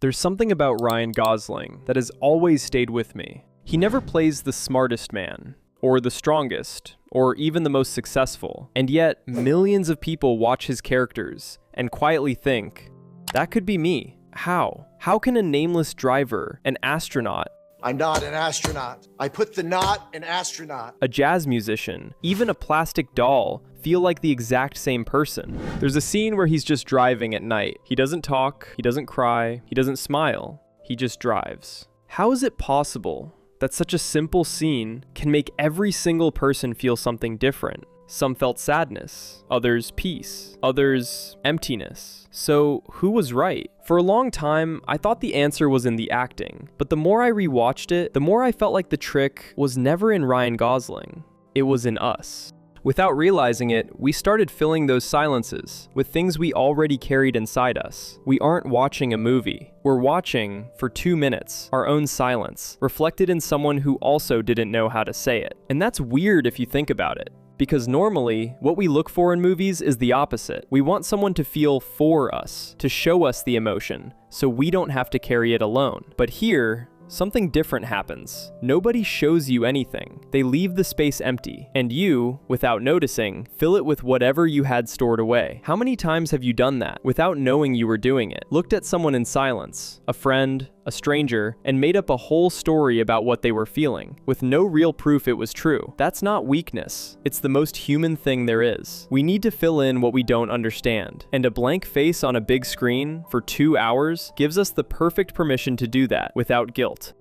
There's something about Ryan Gosling that has always stayed with me. He never plays the smartest man, or the strongest, or even the most successful, and yet millions of people watch his characters and quietly think, that could be me. How? How can a nameless driver, an astronaut, I'm not an astronaut. I put the not in astronaut. a jazz musician, even a plastic doll, feel like the exact same person? There's a scene where he's just driving at night. He doesn't talk, he doesn't cry, he doesn't smile, he just drives. How is it possible that such a simple scene can make every single person feel something different? Some felt sadness, others peace, others emptiness. So who was right? For a long time, I thought the answer was in the acting, but the more I rewatched it, the more I felt like the trick was never in Ryan Gosling. It was in us. Without realizing it, we started filling those silences with things we already carried inside us. We aren't watching a movie. We're watching, for 2 minutes, our own silence, reflected in someone who also didn't know how to say it. And that's weird if you think about it. Because normally, what we look for in movies is the opposite. We want someone to feel for us, to show us the emotion, so we don't have to carry it alone. But here, something different happens. Nobody shows you anything. They leave the space empty, and you, without noticing, fill it with whatever you had stored away. How many times have you done that without knowing you were doing it? Looked at someone in silence, a friend, a stranger, and made up a whole story about what they were feeling, with no real proof it was true. That's not weakness. It's the most human thing there is. We need to fill in what we don't understand, and a blank face on a big screen for 2 hours gives us the perfect permission to do that without guilt.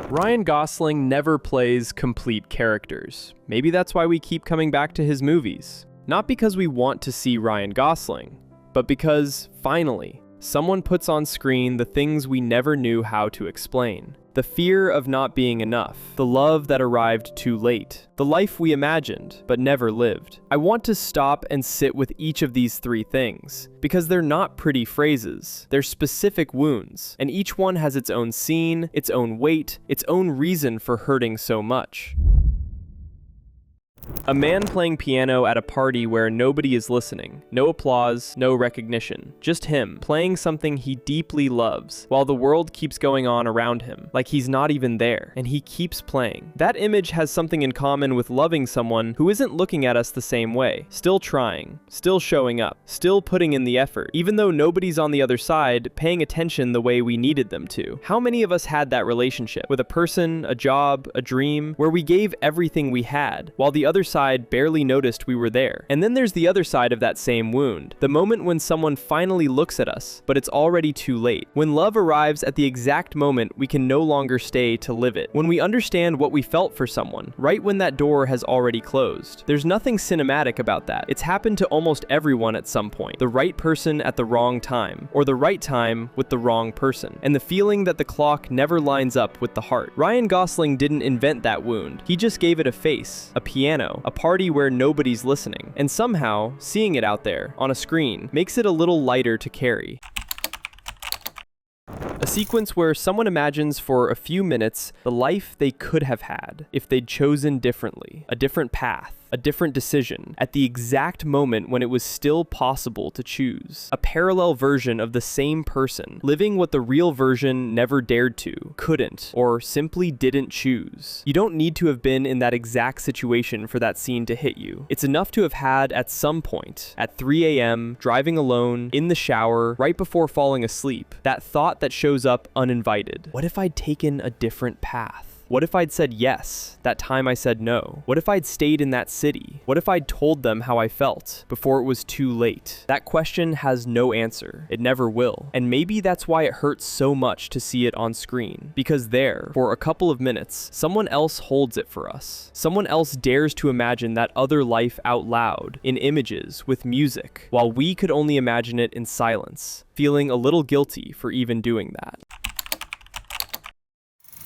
Ryan Gosling never plays complete characters. Maybe that's why we keep coming back to his movies. Not because we want to see Ryan Gosling, but because, finally, someone puts on screen the things we never knew how to explain. The fear of not being enough, the love that arrived too late, the life we imagined but never lived. I want to stop and sit with each of these 3 things, because they're not pretty phrases, they're specific wounds, and each one has its own scene, its own weight, its own reason for hurting so much. A man playing piano at a party where nobody is listening. No applause, no recognition. Just him, playing something he deeply loves, while the world keeps going on around him, like he's not even there, and he keeps playing. That image has something in common with loving someone who isn't looking at us the same way. Still trying, still showing up, still putting in the effort, even though nobody's on the other side paying attention the way we needed them to. How many of us had that relationship with a person, a job, a dream, where we gave everything we had, while the other side barely noticed we were there? And then there's the other side of that same wound. The moment when someone finally looks at us, but it's already too late. When love arrives at the exact moment we can no longer stay to live it. When we understand what we felt for someone, right when that door has already closed. There's nothing cinematic about that. It's happened to almost everyone at some point. The right person at the wrong time, or the right time with the wrong person. And the feeling that the clock never lines up with the heart. Ryan Gosling didn't invent that wound. He just gave it a face, a piano, a party where nobody's listening, and somehow, seeing it out there, on a screen, makes it a little lighter to carry. A sequence where someone imagines for a few minutes the life they could have had if they'd chosen differently, a different path, a different decision, at the exact moment when it was still possible to choose. A parallel version of the same person, living what the real version never dared to, couldn't, or simply didn't choose. You don't need to have been in that exact situation for that scene to hit you. It's enough to have had at some point, at 3 a.m., driving alone, in the shower, right before falling asleep, that thought that shows up uninvited. What if I'd taken a different path? What if I'd said yes, that time I said no? What if I'd stayed in that city? What if I'd told them how I felt before it was too late? That question has no answer. It never will. And maybe that's why it hurts so much to see it on screen. Because there, for a couple of minutes, someone else holds it for us. Someone else dares to imagine that other life out loud, in images, with music, while we could only imagine it in silence, feeling a little guilty for even doing that.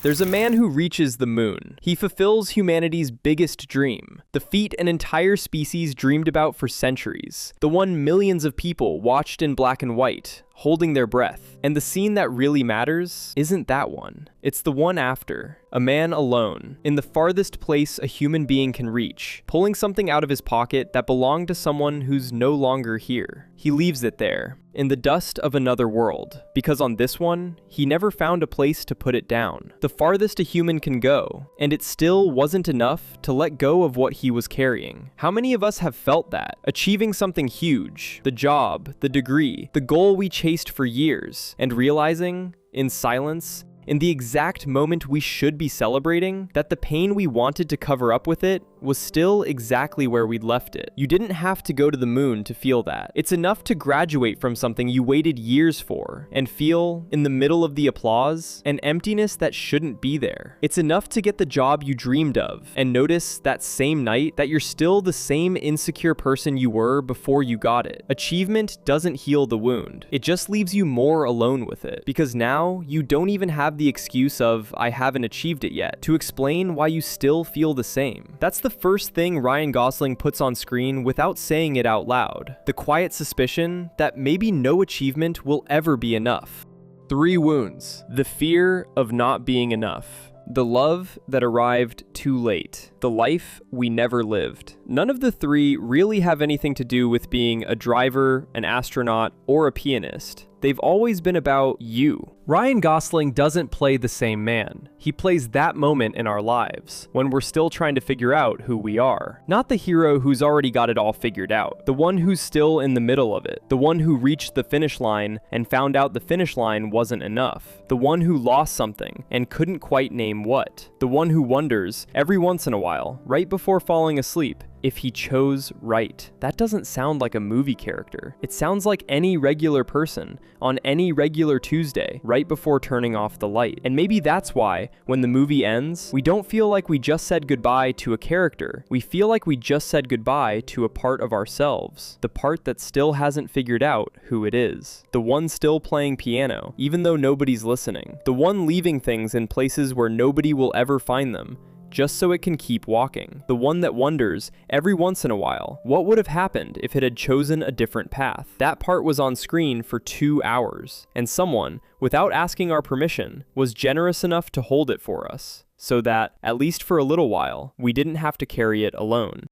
There's a man who reaches the moon. He fulfills humanity's biggest dream, the feat an entire species dreamed about for centuries, the one millions of people watched in black and white, holding their breath. And the scene that really matters isn't that one. It's the one after. A man alone, in the farthest place a human being can reach, pulling something out of his pocket that belonged to someone who's no longer here. He leaves it there, in the dust of another world, because on this one, he never found a place to put it down. The farthest a human can go, and it still wasn't enough to let go of what he was carrying. How many of us have felt that? Achieving something huge, the job, the degree, the goal we chased for years, and realizing, in silence, in the exact moment we should be celebrating, that the pain we wanted to cover up with it was still exactly where we'd left it. You didn't have to go to the moon to feel that. It's enough to graduate from something you waited years for and feel, in the middle of the applause, an emptiness that shouldn't be there. It's enough to get the job you dreamed of and notice that same night that you're still the same insecure person you were before you got it. Achievement doesn't heal the wound. It just leaves you more alone with it, because now you don't even have the excuse of "I haven't achieved it yet" to explain why you still feel the same. That's the first thing Ryan Gosling puts on screen without saying it out loud. The quiet suspicion that maybe no achievement will ever be enough. 3 wounds. The fear of not being enough. The love that arrived too late. The life we never lived. None of the 3 really have anything to do with being a driver, an astronaut, or a pianist. They've always been about you. Ryan Gosling doesn't play the same man. He plays that moment in our lives, when we're still trying to figure out who we are. Not the hero who's already got it all figured out. The one who's still in the middle of it. The one who reached the finish line and found out the finish line wasn't enough. The one who lost something and couldn't quite name what. The one who wonders, every once in a while, right before falling asleep, if he chose right. That doesn't sound like a movie character. It sounds like any regular person on any regular Tuesday, right before turning off the light. And maybe that's why, when the movie ends, we don't feel like we just said goodbye to a character. We feel like we just said goodbye to a part of ourselves. The part that still hasn't figured out who it is. The one still playing piano, even though nobody's listening. The one leaving things in places where nobody will ever find them, just so it can keep walking. The one that wonders, every once in a while, what would have happened if it had chosen a different path. That part was on screen for 2 hours, and someone, without asking our permission, was generous enough to hold it for us, so that, at least for a little while, we didn't have to carry it alone.